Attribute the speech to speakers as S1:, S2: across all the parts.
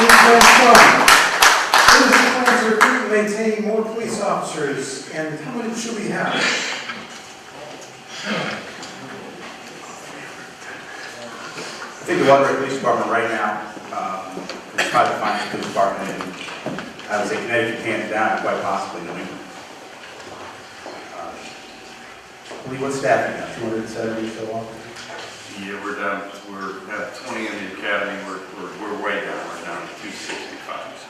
S1: Plans to recruit and maintain more police officers, and how many should we have?
S2: I think the Waterbury Police Department right now is probably the finest police department in, I would say, Connecticut, hands down, quite possibly New England. Lee, what's staffing now? 270 or so officers?
S3: Yeah, we're down. We're at 20 in the academy. We're way down. We're down to 265.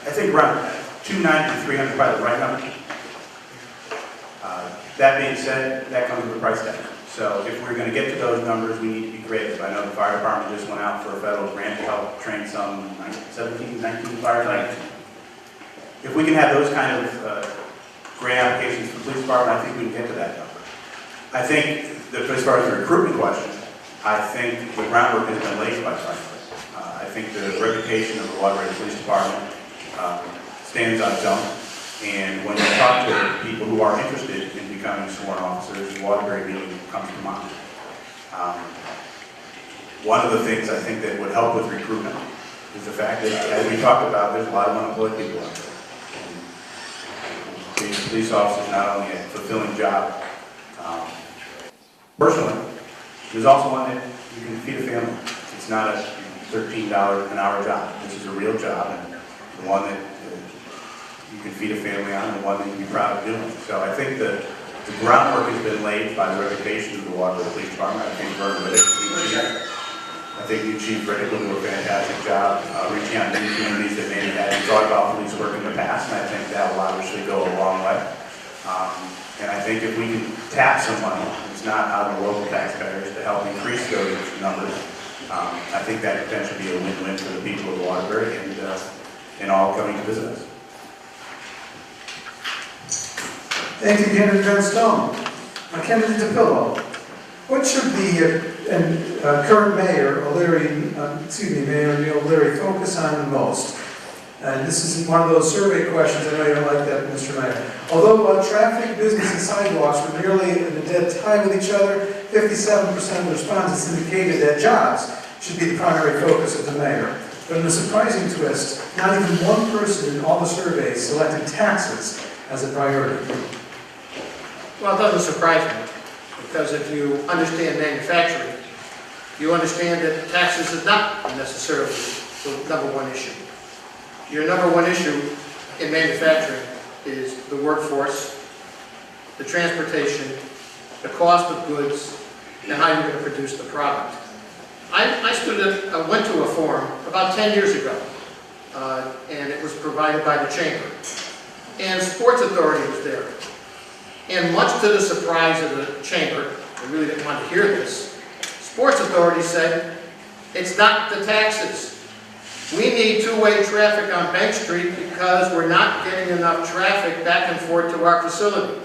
S2: I think around 290 to 300 by the right number. That being said, that comes with a price tag. So if we're going to get to those numbers, we need to be creative. I know the fire department just went out for a federal grant to help train some 17, 19 firefighters. If we can have those kind of grant applications for the police department, I think we can get to that number. I think, as far as the recruitment question, I think the groundwork has been laid by Franklin. I think the reputation of the Waterbury Police Department stands on its own. And when you talk to people who are interested in becoming sworn officers, Waterbury really comes to mind. One of the things I think that would help with recruitment is the fact that, as we talked about, there's a lot of unemployed people out there. Being a police officer is not only a fulfilling job. Personally, there's also one that you can feed a family. It's not a $13 an hour job. This is a real job, and the one that you can feed a family on, and one that you can be proud of doing. So I think the groundwork has been laid by the reputation of the Waterbury Police Department. I think Vernon Riddick, new Chief Riddick will do a fantastic job reaching out to new communities that maybe hadn't thought about police work in the past, and I think that will obviously go a long way. And I think if we can tap some money, it's not out of the local taxpayers, to help increase those numbers, I think that could potentially be a win-win for the people of Waterbury and all coming to visit us.
S1: Thank you, Candidate Van Stone. Candidate DePillo, what should the current Mayor Mayor Neil O'Leary focus on the most? And this is one of those survey questions. I know you don't like that, Mr. Mayor. Although traffic, business, and sidewalks were nearly in a dead tie with each other, 57% of the respondents indicated that jobs should be the primary focus of the mayor. But in a surprising twist, not even one person in all the surveys selected taxes as a priority.
S4: Well, it doesn't surprise me, because if you understand manufacturing, you understand that taxes is not necessarily the number one issue. Your number one issue in manufacturing is the workforce, the transportation, the cost of goods, and how you're going to produce the product. I went to a forum about 10 years ago, and it was provided by the Chamber. And Sports Authority was there. And much to the surprise of the Chamber, I really didn't want to hear this, Sports Authority said, it's not the taxes. We need two-way traffic on Bank Street because we're not getting enough traffic back and forth to our facility.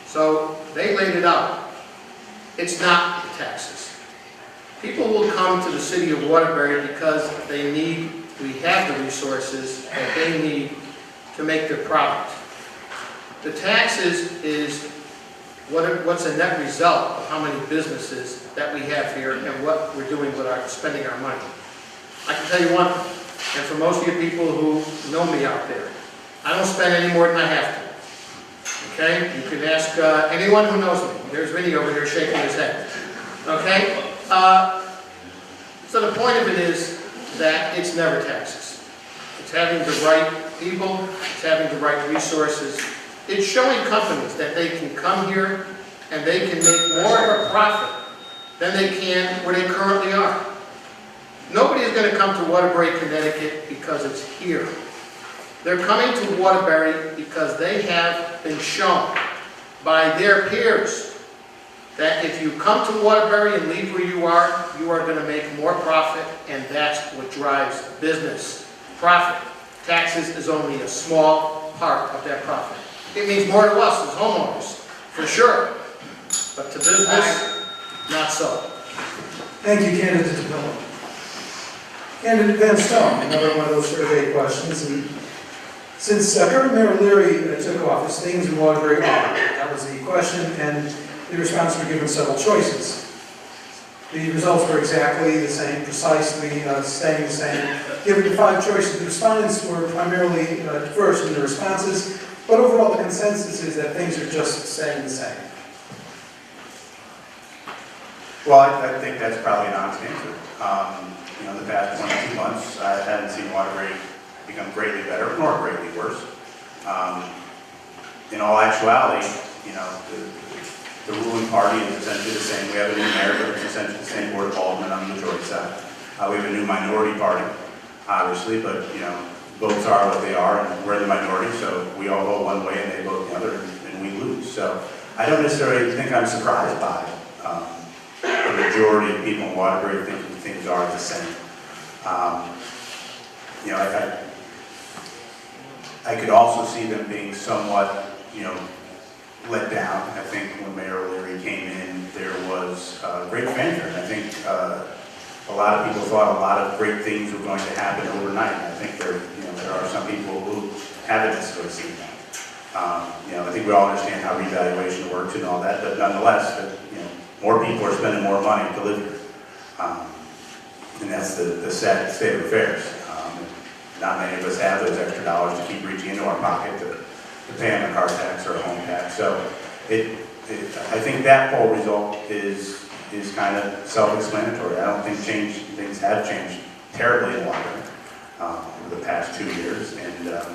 S4: So they laid it out. It's not the taxes. People will come to the city of Waterbury because we have the resources that they need to make their product. The taxes is what's a net result of how many businesses that we have here and what we're doing with spending our money. I can tell you one thing, and for most of you people who know me out there, I don't spend any more than I have to. Okay? You can ask anyone who knows me. There's Vinny over there shaking his head. Okay? So the point of it is that it's never taxes. It's having the right people, it's having the right resources. It's showing companies that they can come here and they can make more of a profit than they can where they currently are. Nobody is going to come to Waterbury, Connecticut because it's here. They're coming to Waterbury because they have been shown by their peers that if you come to Waterbury and leave where you are going to make more profit, and that's what drives business. Profit. Taxes is only a small part of that profit. It means more to us as homeowners, for sure. But to business, not so.
S1: Thank you, Candidate DePillo. Candidate Van Stone, another one of those survey questions. And since current Mayor O'Leary took office, things in Waterbury are. That was the question, and the response were given several choices. The results were exactly the same, precisely staying the same. Given the 5 choices, the respondents were primarily diverse in their responses, but overall the consensus is that things are just staying the same.
S2: Well, I think that's probably an honest answer. You know, in the past 1 or 2 months, I haven't seen water rate become greatly better nor greatly worse. In all actuality, you know, the ruling party is essentially the same. We have a new mayor, but it's essentially the same board of aldermen on the majority side. We have a new minority party, obviously, but, you know, votes are what they are, and we're the minority, so we all vote one way and they vote the other, and we lose. So I don't necessarily think I'm surprised by the majority of people in Waterbury thinking things are the same. You know, I could also see them being somewhat, you know, let down. I think when Mayor O'Leary came in, there was great fanfare. I think a lot of people thought a lot of great things were going to happen overnight. I think there are some people who haven't necessarily seen that. You know, I think we all understand how revaluation works and all that, but nonetheless, you know, more people are spending more money to live here. And that's the sad state of affairs. Not many of us have those extra dollars to keep reaching into our pocket to pay on a car tax or a home tax. So I think that poll result is kind of self-explanatory. I don't think things have changed terribly in Waterbury over the past 2 years, and you know,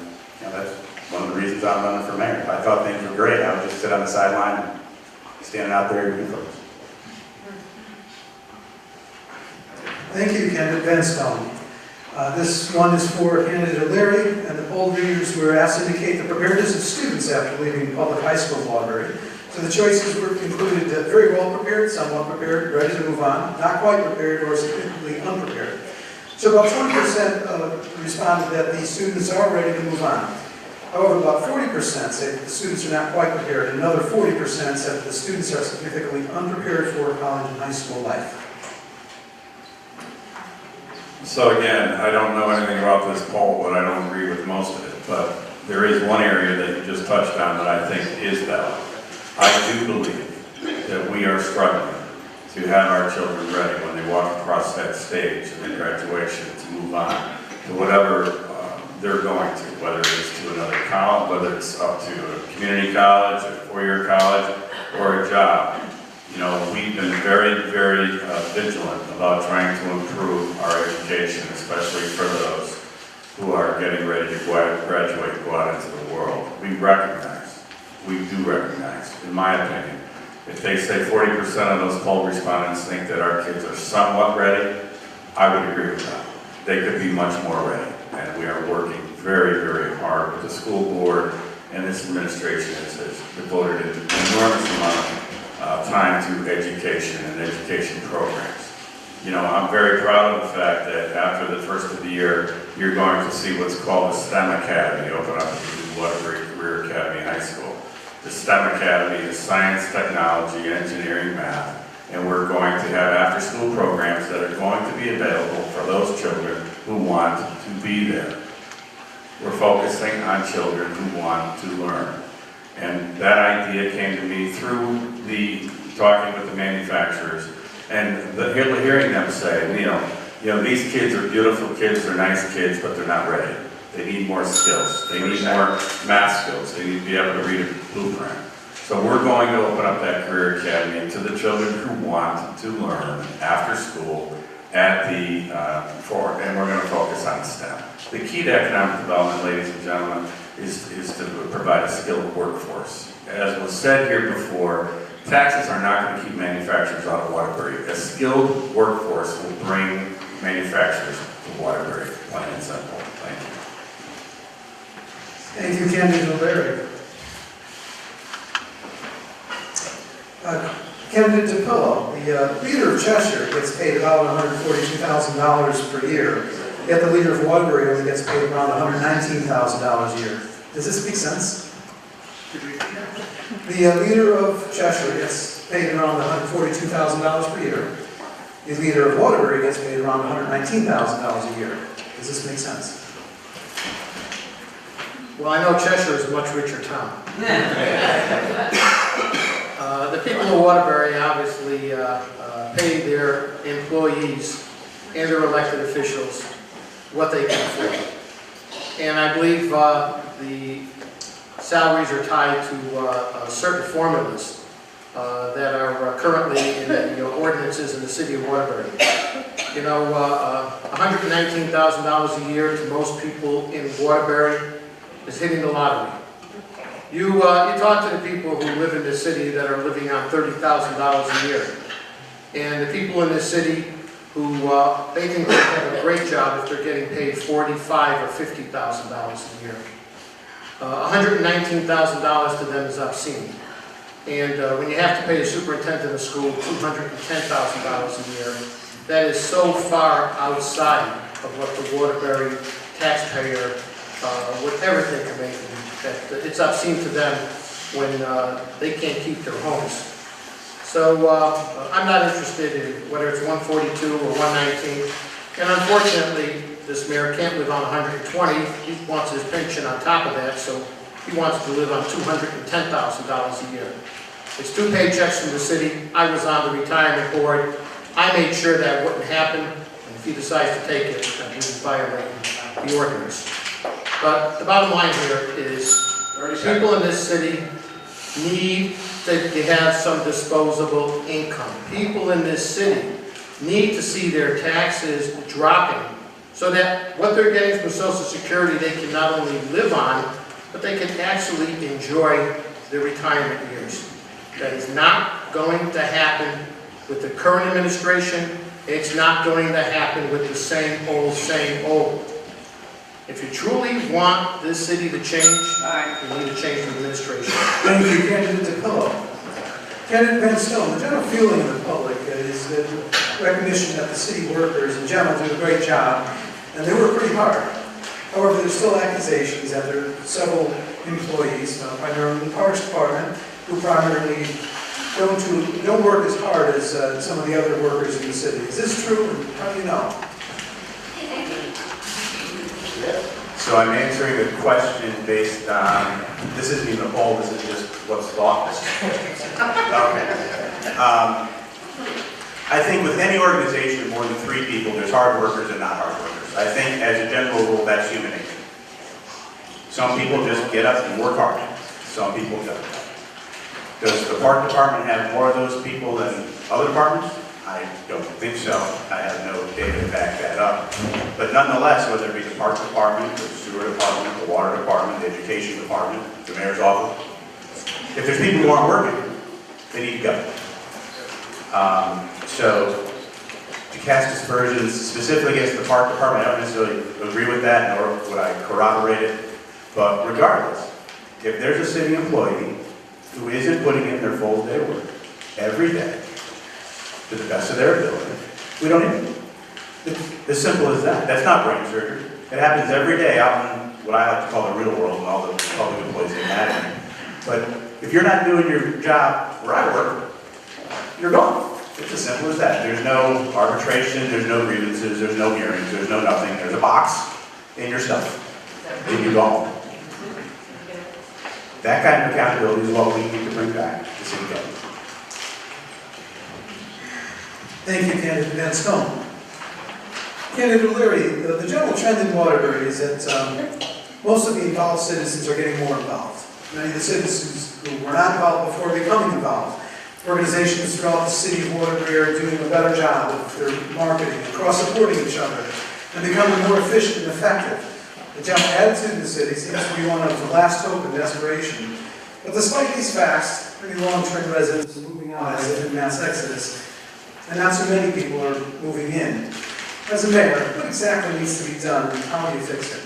S2: that's one of the reasons I'm running for mayor. If I thought things were great, I would just sit on the sideline and stand out there with you folks.
S1: Thank you, candidate Vanstone. This one is for candidate O'Leary, and the poll readers were asked to indicate the preparedness of students after leaving public high school in Waterbury. So the choices were included very well prepared, somewhat prepared, ready to move on, not quite prepared, or significantly unprepared. So about 20% responded that the students are ready to move on. However, about 40% say that the students are not quite prepared, and another 40% said that the students are significantly unprepared for college and high school life.
S3: So again, I don't know anything about this poll, but I don't agree with most of it. But there is one area that you just touched on that I think is valid. I do believe that we are struggling to have our children ready when they walk across that stage in graduation to move on to whatever they're going to, whether it's to another college, whether it's up to a community college, a four-year college, or a job. You know, we've been very, very vigilant about trying to improve our education, especially for those who are getting ready to graduate and go out into the world. We do recognize, in my opinion, if they say 40% of those poll respondents think that our kids are somewhat ready, I would agree with that. They could be much more ready, and we are working very, very hard with the school board, and this administration has devoted an enormous amount of time to education and education programs. You know, I'm very proud of the fact that after the first of the year, you're going to see what's called the STEM Academy open up at the Waterbury Career Academy High School. The STEM Academy is science, technology, engineering, math, and we're going to have after-school programs that are going to be available for those children who want to be there. We're focusing on children who want to learn. And that idea came to me through the talking with the manufacturers and hearing them say, you know, these kids are beautiful kids, they're nice kids, but they're not ready. They need more skills. They need more math skills. They need to be able to read a blueprint. So we're going to open up that career academy to the children who want to learn after school at the and we're going to focus on STEM. The key to economic development, ladies and gentlemen, is to provide a skilled workforce. As was said here before, taxes are not going to keep manufacturers out of Waterbury. A skilled workforce will bring manufacturers to Waterbury, plain and simple. Thank you.
S1: Thank you, candidate O'Leary. Candidate DePillo, the leader of Cheshire gets paid about $142,000 per year, yet the leader of Waterbury only gets paid around $119,000 a year. Does this make sense? The leader of Cheshire gets paid around $142,000 per year. The leader of Waterbury gets paid around $119,000 a year. Does this make sense?
S4: Well, I know Cheshire is a much richer town. The people of Waterbury obviously pay their employees and their elected officials what they can afford. And I believe the salaries are tied to certain formulas that are currently in the ordinances in the city of Waterbury. You know, $119,000 a year to most people in Waterbury is hitting the lottery. You talk to the people who live in this city that are living on $30,000 a year, and the people in this city who they think they have a great job if they're getting paid $45,000 or $50,000 a year. $119,000 to them is obscene. And when you have to pay a superintendent of school $210,000 a year, that is so far outside of what the Waterbury taxpayer would ever think of making, that it's obscene to them when they can't keep their homes. So I'm not interested in whether it's 142 or 119. And unfortunately, this mayor can't live on 120. He wants his pension on top of that, so he wants to live on $210,000 a year. It's 2 paychecks from the city. I was on the retirement board. I made sure that wouldn't happen, and if he decides to take it, then he's violating the ordinance. But the bottom line here is people in this city need to have some disposable income. People in this city need to see their taxes dropping so that what they're getting from Social Security they can not only live on, but they can actually enjoy their retirement years. That is not going to happen with the current administration. It's not going to happen with the same old, same old. If you truly want this city to change, you need to change the administration.
S1: Thank you, candidate DePillo. Candidate Van Stone, the general feeling of the public is the recognition that the city workers in general do a great job, and they work pretty hard. However, there's still accusations that there are several employees, primarily in the Parks Department, who primarily don't work as hard as some of the other workers in the city. Is this true, and how do you know?
S2: So I'm answering the question based on, this isn't even a poll, this is just what's thought. Okay. I think with any organization of more than 3 people, there's hard workers and not hard workers. I think as a general rule, that's human nature. Some people just get up and work hard. Some people don't. Does the park department have more of those people than other departments? I don't think so. I have no data to back that up. But nonetheless, whether it be the park department, the sewer department, the water department, the education department, the mayor's office, if there's people who aren't working, they need to go. So to cast aspersions specifically against the park department, I don't necessarily agree with that, nor would I corroborate it. But regardless, if there's a city employee who isn't putting in their full day work every day to the best of their ability, we don't need them. It's as simple as that. That's not brain surgery. It happens every day out in what I like to call the real world, and all the public employees get mad at me. But if you're not doing your job where I work, you're gone. It's as simple as that. There's no arbitration, there's no grievances, there's no hearings, there's no nothing. There's a box in your stuff, and you go home. That kind of accountability is what we need to bring back to city government.
S1: Thank you, candidate Van Stone. Candidate O'Leary, the general trend in Waterbury is that most of the involved citizens are getting more involved. Many of the citizens who were not involved before are becoming involved. Organizations throughout the city of Waterbury are doing a better job of their marketing and cross-supporting each other and becoming more efficient and effective. The general attitude in the city seems to be one of the last hope and desperation. But despite these facts, many long-term residents are moving out as if in mass exodus, and not so many people are moving in. As a mayor, what exactly needs to be done and how do you fix it?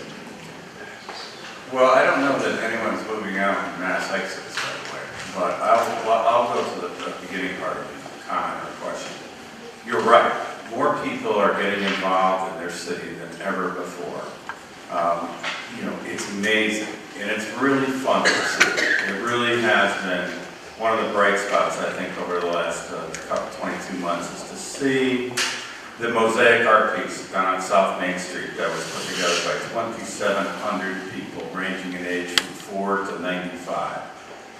S3: Well, I don't know that anyone's moving out in mass exodus, by the way, but I'll go to the beginning part of the comment or question. You're right. More people are getting involved in their city than ever before. It's amazing, and it's really fun to see. It really has been one of the bright spots, I think, over the last 22 months, is to see the mosaic art piece down on South Main Street that was put together by 2,700 people, ranging in age from 4 to 95.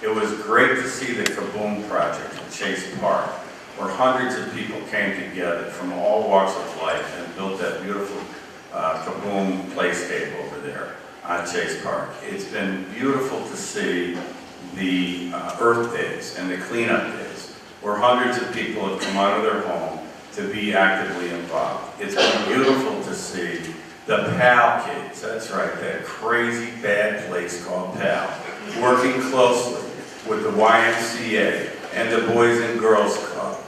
S3: It was great to see the Kaboom project at Chase Park, where hundreds of people came together from all walks of life and built that beautiful Kaboom playscape over there on Chase Park. It's been beautiful to see the Earth Days and the cleanup days, where hundreds of people have come out of their home to be actively involved. It's been beautiful to see the PAL kids, that's right, that crazy bad place called PAL, working closely with the YMCA and the Boys and Girls Club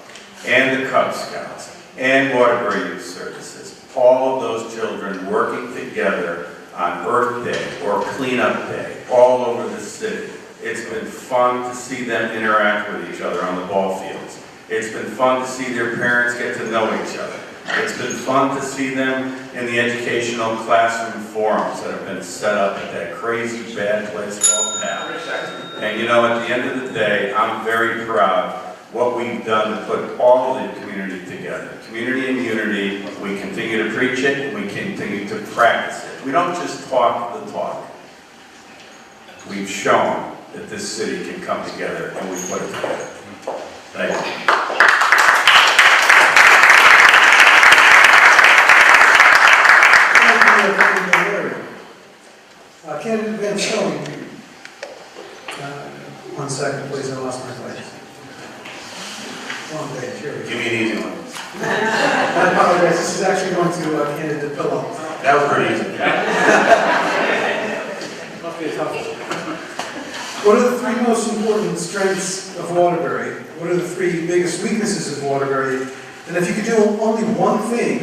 S3: and the Cub Scouts and Waterbury Youth Services. All of those children working together on Earth Day or Cleanup Day all over the city. It's been fun to see them interact with each other on the ball fields. It's been fun to see their parents get to know each other. It's been fun to see them in the educational classroom forums that have been set up at that crazy bad place called PAL. And you know, at the end of the day, I'm very proud what we've done to put all of the community together. Community and unity, we continue to preach it, and we continue to practice it. We don't just talk the talk. We've shown that this city can come together, and we put it together. Thank you.
S1: Candidate Van Stone. 1 second, please, I lost my place. Long day, here we go.
S2: Give me an easy one.
S1: I apologize, this is actually going to candidate Pillow.
S2: That was pretty easy.
S4: Must be a tough one.
S1: What are the 3 most important strengths of Waterbury? What are the 3 biggest weaknesses of Waterbury? And if you could do only one thing,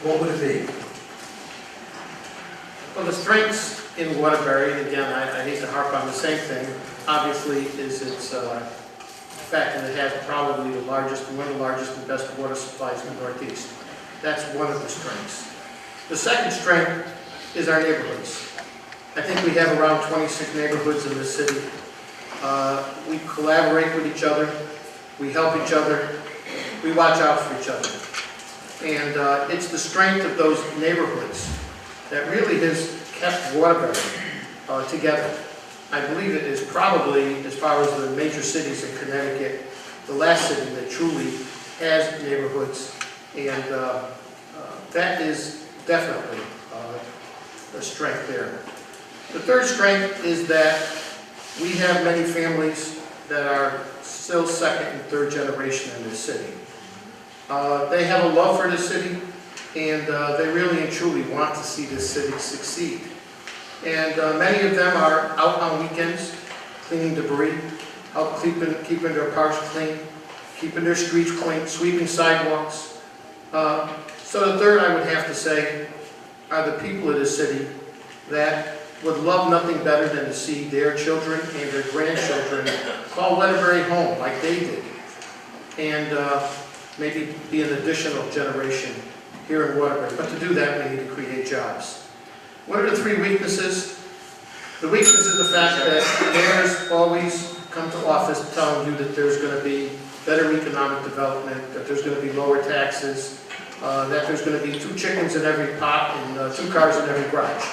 S1: what would it be?
S4: Well, the strengths in Waterbury, and again, I hate to harp on the same thing, obviously is its fact that it has probably the largest, one of the largest and best water supplies in the Northeast. That's one of the strengths. The second strength is our neighborhoods. I think we have around 26 neighborhoods in the city. We collaborate with each other, we help each other, we watch out for each other. And it's the strength of those neighborhoods that really has kept Waterbury together. I believe it is probably, as far as the major cities in Connecticut, the last city that truly has neighborhoods, and that is definitely a strength there. The third strength is that we have many families that are still second and third generation in this city. They have a love for the city, and they really and truly want to see this city succeed. And many of them are out on weekends, cleaning debris, help keeping their parks clean, keeping their streets clean, sweeping sidewalks. So the third, I would have to say, are the people of the city that would love nothing better than to see their children and their grandchildren call Waterbury home like they did, and maybe be an additional generation here in Waterbury. But to do that, we need to create jobs. What are the 3 weaknesses? The weakness is the fact that mayors always come to office telling you that there's going to be better economic development, that there's going to be lower taxes, that there's going to be 2 chickens in every pot and 2 cars in every garage.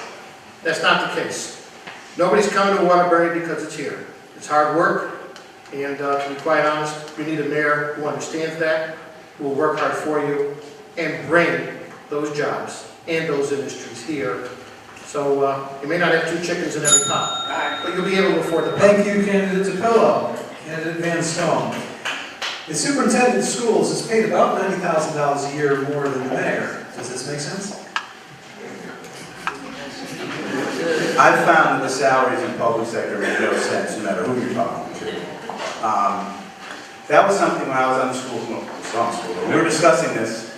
S4: That's not the case. Nobody's coming to Waterbury because it's here. It's hard work, and to be quite honest, we need a mayor who understands that, who will work hard for you, and bring those jobs and those industries here. So you may not have 2 chickens in every pot, but you'll be able to afford the pot.
S1: Thank you, candidate DiPillo. Candidate Van Stone. The superintendent of schools is paid about $90,000 a year more than the mayor. Does this make sense?
S2: I've found that the salaries in public sector make no sense, no matter who you're talking to. That was something when I was on the school, we were discussing this,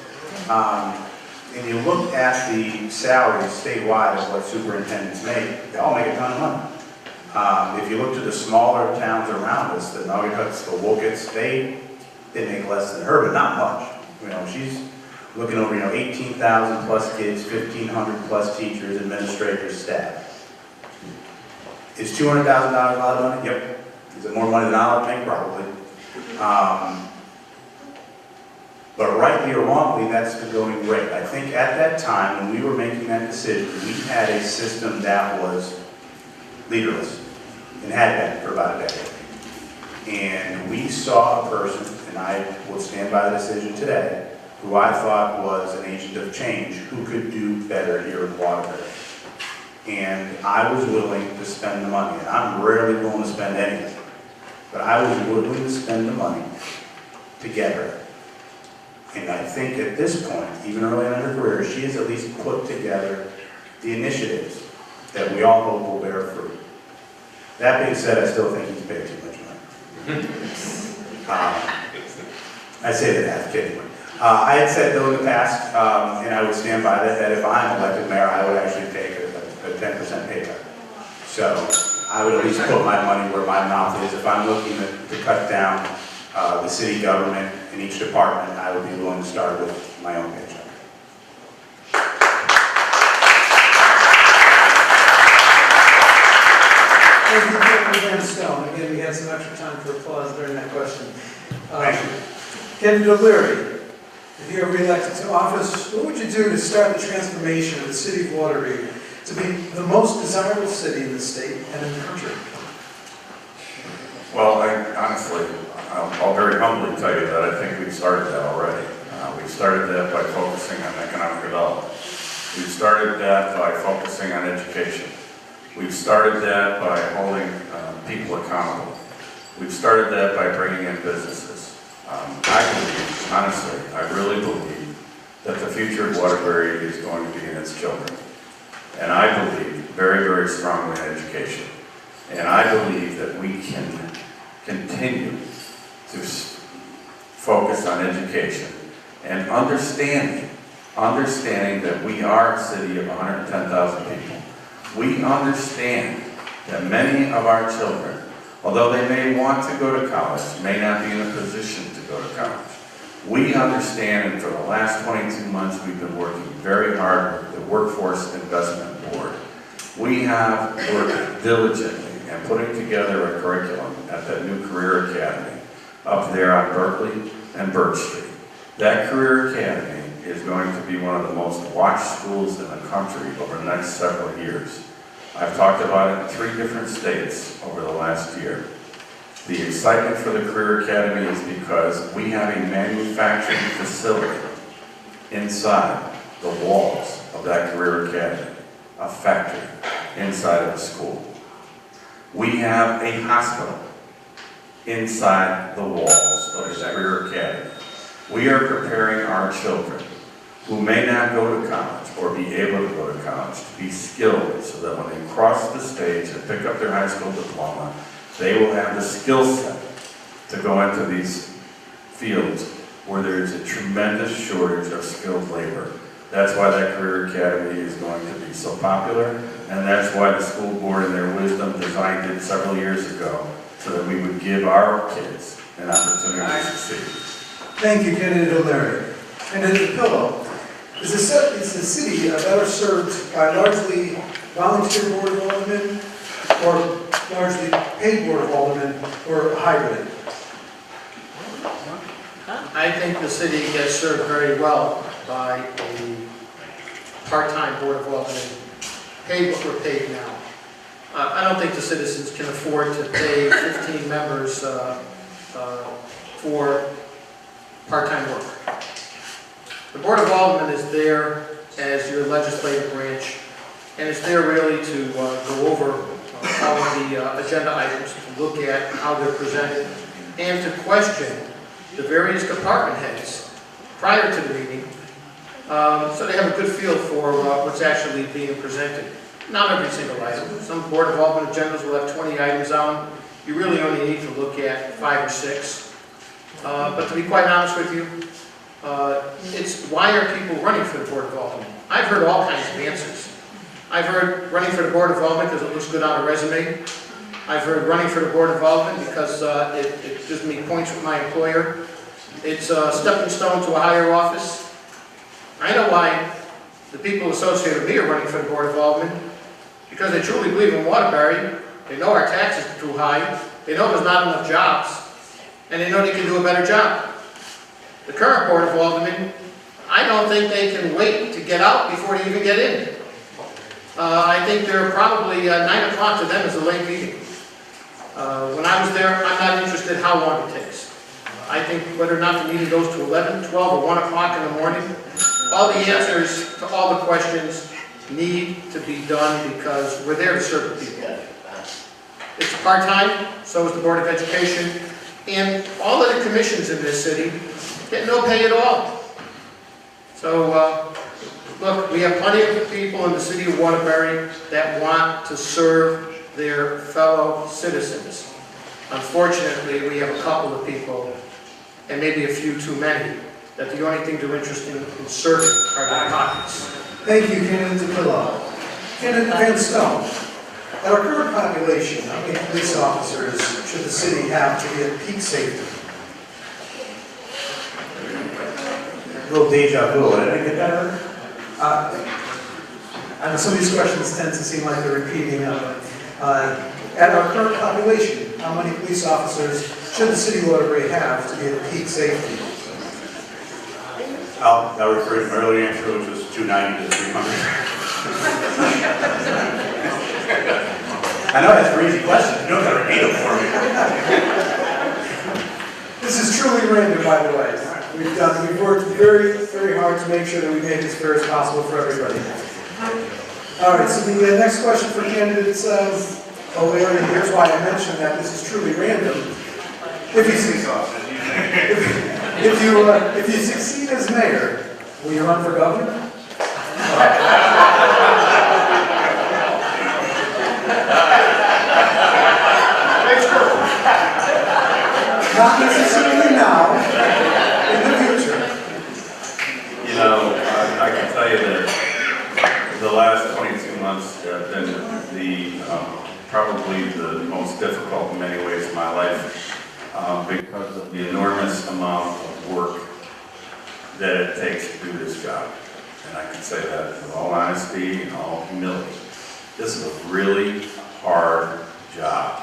S2: and you look at the salaries statewide of what superintendents make, they all make a ton of money. If you look to the smaller towns around us, the Nuggethuts, the Wolcotts, they make less than her, but not much. You know, she's looking over, 18,000 plus kids, 1,500 plus teachers, administrators, staff. Is $200,000 a lot of money? Yep. Is it more money than I would make? Probably. But rightly or wrongly, that's the going rate. I think at that time, when we were making that decision, we had a system that was leaderless and had been for about a decade. And we saw a person, and I will stand by the decision today, who I thought was an agent of change, who could do better here in Waterbury. And I was willing to spend the money, and I'm rarely willing to spend anything, but I was willing to spend the money to get her. And I think at this point, even early in her career, she has at least put together the initiatives that we all hope will bear fruit. That being said, I still think he's paid too much money. I say that half kiddingly. I had said though in the past, and I would stand by that if I'm elected mayor, I would actually take a 10% pay cut. So I would at least put my money where my mouth is. If I'm looking to cut down the city government in each department, I would be willing to start with my own paycheck.
S1: Thank you, Kennedy Van Stone. Again, we had some extra time for applause during that question.
S2: Thank you.
S1: Kennedy O'Leary, if you are re-elected to office, what would you do to start the transformation of the city of Waterbury to be the most desirable city in the state and in the country?
S3: Well, I'll very humbly tell you that I think we've started that already. We've started that by focusing on economic development. We've started that by focusing on education. We've started that by holding people accountable. We've started that by bringing in businesses. I believe, honestly, I really believe that the future of Waterbury is going to be in its children. And I believe very, very strongly in education. And I believe that we can continue to focus on education and understanding that we are a city of 110,000 people. We understand that many of our children, although they may want to go to college, may not be in a position to go to college. We understand, and for the last 22 months, we've been working very hard with the Workforce Investment Board. We have worked diligently and putting together a curriculum at that new Career Academy up there on Berkeley and Birch Street. That Career Academy is going to be one of the most watched schools in the country over the next several years. I've talked about it in 3 different states over the last year. The excitement for the Career Academy is because we have a manufacturing facility inside the walls of that Career Academy, a factory inside of a school. We have a hospital inside the walls of the Career Academy. We are preparing our children who may not go to college or be able to go to college to be skilled so that when they cross the stage and pick up their high school diploma, they will have the skill set to go into these fields where there is a tremendous shortage of skilled labor. That's why that Career Academy is going to be so popular, and that's why the school board in their wisdom designed it several years ago so that we would give our kids an opportunity to succeed.
S1: Thank you, Kennedy O'Leary. And DePillo, is the city better served by largely volunteer board of aldermen or largely paid board of aldermen or a hybrid?
S4: I think the city gets served very well by a part-time board of aldermen, paid what we're paid now. I don't think the citizens can afford to pay 15 members for part-time work. The Board of Aldermen is there as your legislative branch, and it's there really to go over all of the agenda items, to look at how they're presented, and to question the various department heads prior to the meeting, so they have a good feel for what's actually being presented. Not every single item. Some Board of Aldermen agendas will have 20 items on. You really only need to look at 5 or 6. But to be quite honest with you, it's why are people running for the Board of Aldermen? I've heard all kinds of answers. I've heard running for the Board of Aldermen because it looks good on a resume. I've heard running for the Board of Aldermen because it gives me points with my employer. It's a stepping stone to a higher office. I know why the people associated with me are running for the Board of Aldermen, because they truly believe in Waterbury. They know our taxes are too high. They know there's not enough jobs. And they know they can do a better job. The current Board of Aldermen, I don't think they can wait to get out before they even get in. I think they're probably 9 o'clock to them is a late meeting. When I was there, I'm not interested how long it takes. I think whether or not the meeting goes to 11, 12, or 1 o'clock in the morning, all the answers to all the questions need to be done because we're there to serve the people. It's part-time, so is the Board of Education, and all of the commissions in this city get no pay at all. So, look, we have plenty of people in the city of Waterbury that want to serve their fellow citizens. Unfortunately, we have a couple of people, and maybe a few too many, that the only thing they're interested in serving are their pockets.
S1: Thank you, candidate DePillo. Candidate Van Stone, at our current population, how many police officers should the city have to be at peak safety?
S2: A little deja vu, did I get that right?
S1: I know some of these questions tend to seem like they're repeating. At our current population, how many police officers should the city of Waterbury have to be at peak safety?
S2: I'll refer to my earlier answer, which was 290 to 300. I know that's an easy question. You don't have to repeat it for me.
S1: This is truly random, by the way. We've worked very, very hard to make sure that we make this fair as possible for everybody. All right, so the next question for candidates O'Leary, and here's why I mentioned that this is truly random. If you succeed as mayor, will you run for governor? Not necessarily now, in the future.
S3: You know, I can tell you that the last 22 months have been probably the most difficult in many ways in my life because of the enormous amount of work that it takes to do this job. And I can say that with all honesty and all humility. This is a really hard job.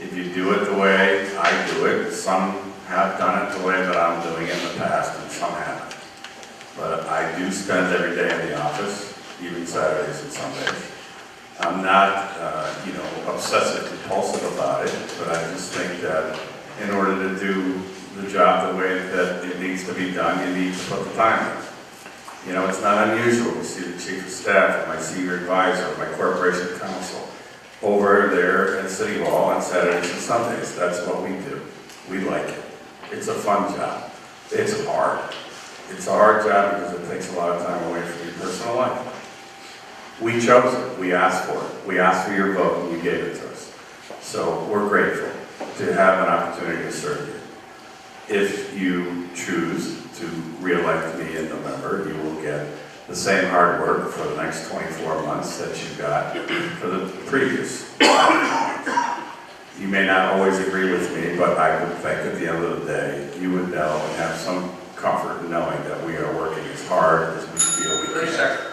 S3: If you do it the way I do it, some have done it the way that I'm doing it in the past, and some haven't. But I do spend every day in the office, even Saturdays and Sundays. I'm not, obsessive compulsive about it, but I just think that in order to do the job the way that it needs to be done, you need to put the time in. You know, it's not unusual to see the chief of staff, my senior advisor, my corporation counsel, over there at City Hall on Saturdays and Sundays. That's what we do. We like it. It's a fun job. It's hard. It's a hard job because it takes a lot of time away from your personal life. We chose it. We asked for it. We asked for your vote and you gave it to us. So we're grateful to have an opportunity to serve you. If you choose to re-elect me in November, you will get the same hard work for the next 24 months that you got for the previous. You may not always agree with me, but I would think at the end of the day, you would know and have some comfort in knowing that we are working as hard as we feel we can.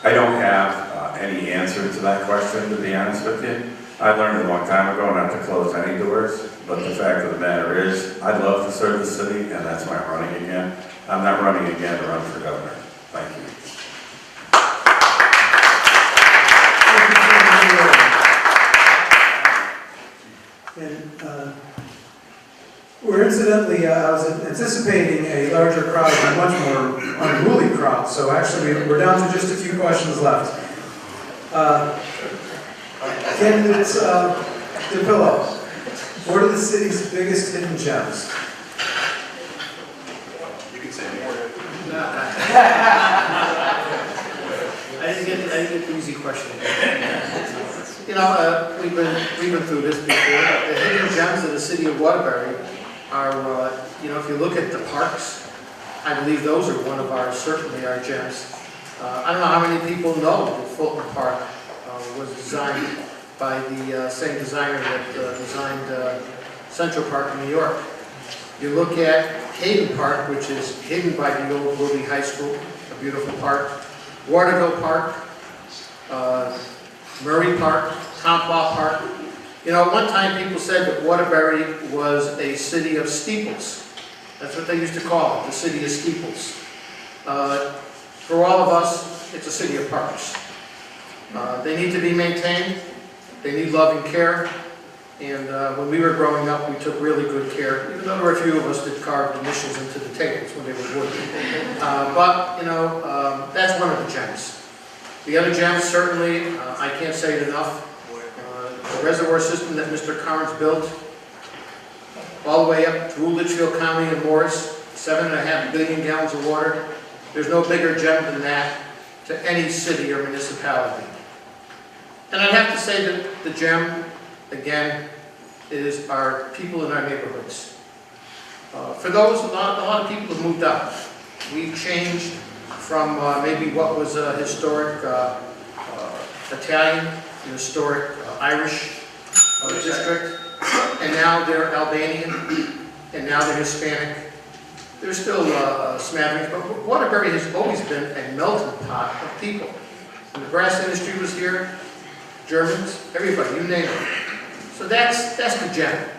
S3: I don't have any answer to that question, to be honest with you. I learned a long time ago not to close any doors, but the fact of the matter is, I'd love to serve the city, and that's why I'm running again. I'm not running again to run for governor. Thank you.
S1: And we're incidentally, I was anticipating a larger crowd, a much more unruly crowd, so actually we're down to just a few questions left. Candidates DePillo, what are the city's biggest hidden gems?
S2: You can say more.
S4: I didn't get the easy question. You know, we've been through this before. The hidden gems of the city of Waterbury are, if you look at the parks, I believe those are certainly our gems. I don't know how many people know that Fulton Park was designed by the same designer that designed Central Park in New York. You look at Hayden Park, which is hidden by the old Willoughby High School, a beautiful park. Waterville Park, Murray Park, Tomplaw Park. You know, at one time people said that Waterbury was a city of steeples. That's what they used to call it, the city of steeples. For all of us, it's a city of parks. They need to be maintained. They need love and care. And when we were growing up, we took really good care, even though there were a few of us that carved initials into the tables when they were wood. But, you know, that's one of the gems. The other gems, certainly, I can't say it enough. The reservoir system that Mr. Carnes built, all the way up through Litchfield County and Morris, 7.5 billion gallons of water. There's no bigger gem than that to any city or municipality. And I'd have to say that the gem, again, is our people in our neighborhoods. For those, a lot of people have moved out. We've changed from maybe what was a historic Italian, an historic Irish district, and now they're Albanian, and now they're Hispanic. There's still smatterings, but Waterbury has always been a melting pot of people. When the brass industry was here, Germans, everybody, you name it. So that's the gem.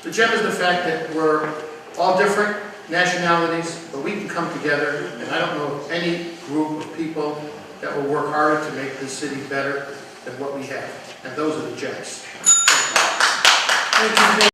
S4: The gem is the fact that we're all different nationalities, but we can come together, and I don't know of any group of people that will work harder to make this city better than what we have. And those are the gems. Thank you.